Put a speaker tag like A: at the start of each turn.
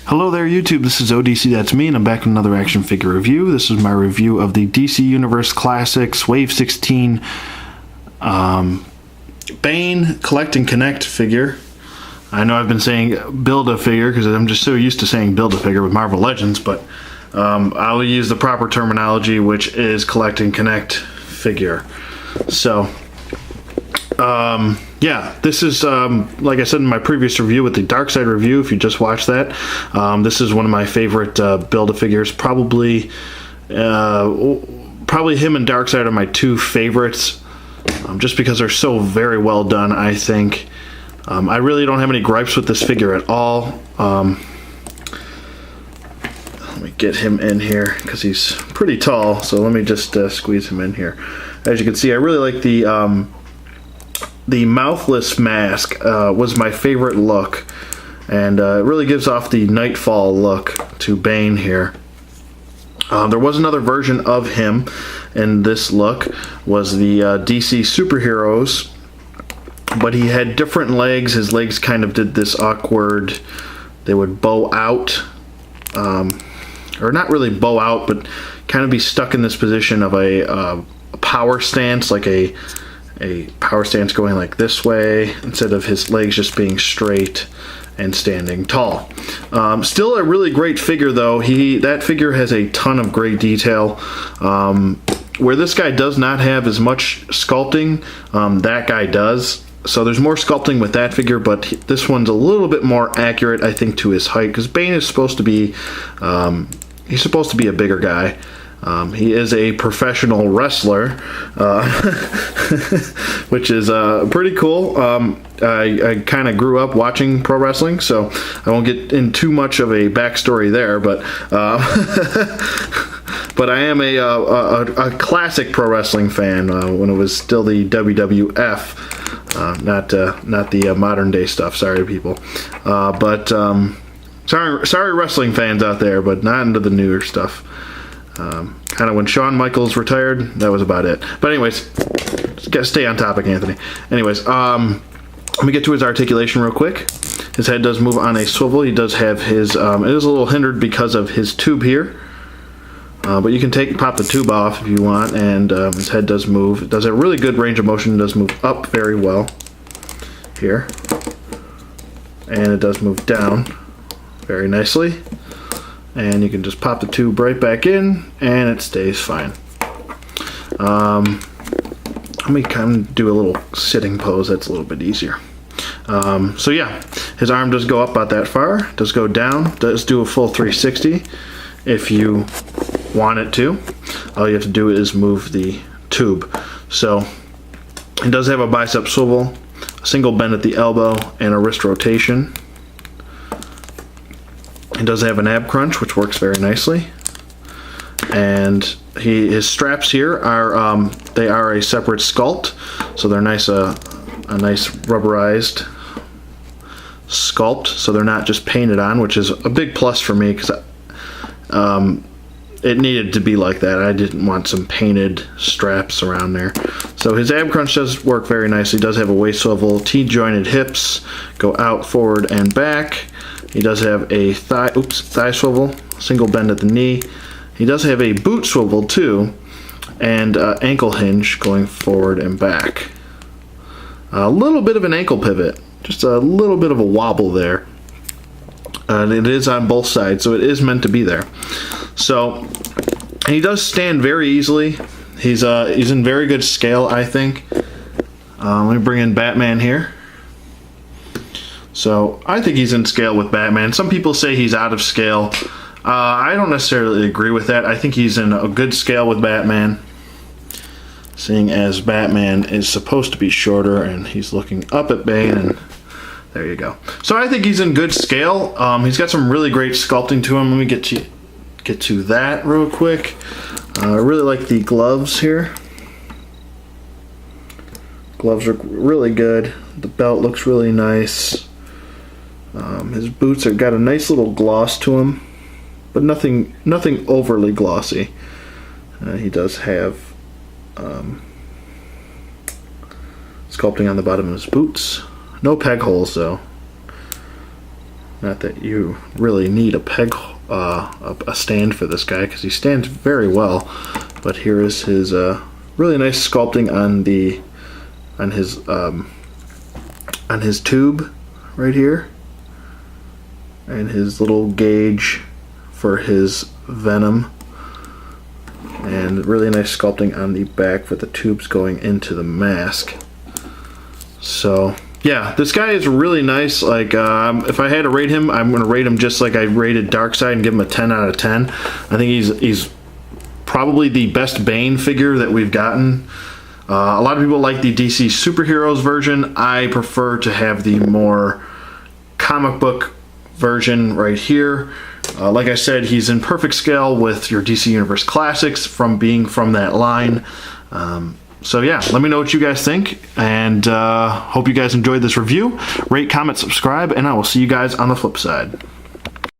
A: Hello there YouTube, this is ODC, that's me, and I'm back with another action figure review. This is my review of the DC Universe Classics Wave 16 Bane Collect and Connect figure. I know I've been saying Build-A-Figure because I'm just so used to saying Build-A-Figure with Marvel Legends, but I'll use the proper terminology, which is Collect and Connect figure. So, yeah, this is, like I said in my previous review with the Dark Side review, if you just watched that, this is one of my favorite Build-A-Figures. Probably him and Dark Side are my two favorites, just because they're so very well done, I think. I really don't have any gripes with this figure at all. Let me get him in here, because he's pretty tall, so let me just squeeze him in here. As you can see, I really like the mouthless mask was my favorite look, and it really gives off the Nightfall look to Bane here. There was another version of him in this look, was the DC Superheroes, but he had different legs. His legs kind of did this awkward, they would bow out, or not really bow out, but kind of be stuck in this position of a power stance, like a power stance going like this way, instead of his legs just being straight and standing tall. Still a really great figure though. That figure has a ton of great detail. Where this guy does not have as much sculpting, that guy does. So there's more sculpting with that figure, but this one's a little bit more accurate, I think, to his height, because Bane is supposed to be, he's supposed to be a bigger guy. He is a professional wrestler, which is pretty cool. I kind of grew up watching pro wrestling, so I won't get in too much of a backstory there, but but I am a classic pro wrestling fan when it was still the WWF, not the modern day stuff. Sorry, people, but sorry, wrestling fans out there, but not into the newer stuff. Kind of when Shawn Michaels retired, that was about it. But anyways, gotta stay on topic, Anthony. Anyways, let me get to his articulation real quick. His head does move on a swivel. He does have his, it is a little hindered because of his tube here. But you can pop the tube off if you want, and his head does move. It does have a really good range of motion. It does move up very well here. And it does move down very nicely. And you can just pop the tube right back in, and it stays fine. Let me kind of do a little sitting pose. That's a little bit easier. So yeah, his arm does go up about that far, does go down, does do a full 360 if you want it to. All you have to do is move the tube. So it does have a bicep swivel, a single bend at the elbow, and a wrist rotation. It does have an ab crunch, which works very nicely, and his straps here are they are a separate sculpt, so they're nice, a nice rubberized sculpt, so they're not just painted on, which is a big plus for me, because it needed to be like that. I didn't want some painted straps around there. So his ab crunch does work very nicely. He does have a waist swivel, T-jointed hips, go out, forward, and back. He does have a thigh swivel, single bend at the knee. He does have a boot swivel too, and ankle hinge going forward and back. A little bit of an ankle pivot, just a little bit of a wobble there. And it is on both sides, so it is meant to be there. So he does stand very easily. He's in very good scale, I think. Let me bring in Batman here. So I think he's in scale with Batman. Some people say he's out of scale. I don't necessarily agree with that. I think he's in a good scale with Batman, seeing as Batman is supposed to be shorter, and he's looking up at Bane, and there you go. So I think he's in good scale. He's got some really great sculpting to him. Let me get to that real quick. I really like the gloves here. Gloves are really good. The belt looks really nice. His boots have got a nice little gloss to them, but nothing overly glossy. He does have sculpting on the bottom of his boots. No peg holes though. Not that you really need a peg, a stand for this guy, because he stands very well. But here is his really nice sculpting on his tube right here, and his little gauge for his venom, and really nice sculpting on the back for the tubes going into the mask. So yeah, this guy is really nice. Like, if I had to rate him, I'm going to rate him just like I rated Darkseid and give him a 10 out of 10. I think he's probably the best Bane figure that we've gotten. A lot of people like the DC Superheroes version. I prefer to have the more comic book version right here. Like I said, he's in perfect scale with your DC Universe Classics from being from that line. So yeah, let me know what you guys think, and hope you guys enjoyed this review. Rate, comment, subscribe, and I will see you guys on the flip side.